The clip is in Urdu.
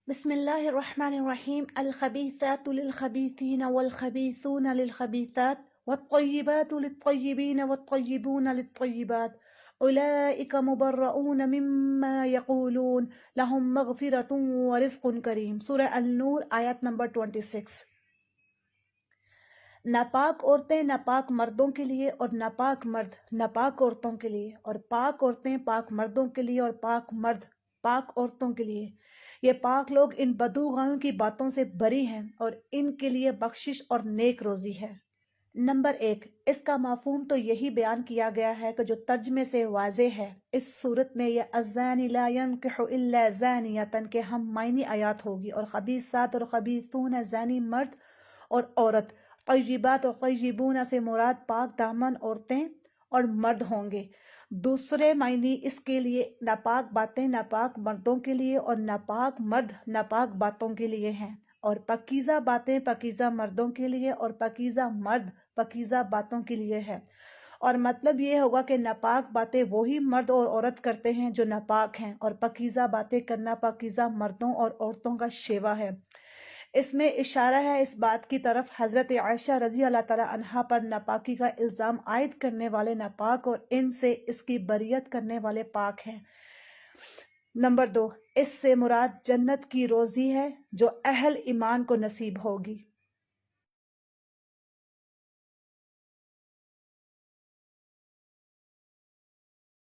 بسم الله الرحمن الرحيم. الخبيثات للخبيثين والخبيثون للخبيثات والطيبات للطيبين والطيبون للطيبات أولئك مبرؤون مما يقولون لهم مغفرة ورزق كريم. سورہ النور آیت نمبر 26. ناپاک عورتیں ناپاک مردوں کے لیے اور ناپاک مرد ناپاک عورتوں کے لیے، اور پاک عورتیں پاک مردوں کے لیے اور پاک مرد پاک عورتوں کے لیے۔ یہ پاک لوگ ان بدوغاؤں کی باتوں سے بری ہیں اور ان کے لیے بخشش اور نیک روزی ہے۔ نمبر 1، اس کا مفہوم تو یہی بیان کیا گیا ہے کہ جو ترجمے سے واضح ہے۔ اس صورت میں یہ الزانی لا ينکح الا زانیۃ کے ہم معنی آیات ہوگی، اور خبیثات اور خبیثون زانی مرد اور عورت، طیبات اور طیبون سے مراد پاک دامن عورتیں اور مرد ہوں گے۔ دوسرے معنی اس کے لیے ناپاک باتیں ناپاک مردوں کے لیے اور ناپاک مرد ناپاک باتوں کے لیے ہیں، اور پاکیزہ باتیں پاکیزہ مردوں کے لیے اور پاکیزہ مرد پاکیزہ باتوں کے لیے ہے۔ اور مطلب یہ ہوگا کہ ناپاک باتیں وہی مرد اور عورت کرتے ہیں جو ناپاک ہیں، اور پاکیزہ باتیں کرنا پاکیزہ مردوں اور عورتوں کا شیوا ہے۔ اس میں اشارہ ہے اس بات کی طرف حضرت عائشہ رضی اللہ تعالی عنہا پر ناپاکی کا الزام عائد کرنے والے ناپاک اور ان سے اس کی بریت کرنے والے پاک ہیں۔ نمبر 2، اس سے مراد جنت کی روزی ہے جو اہل ایمان کو نصیب ہوگی۔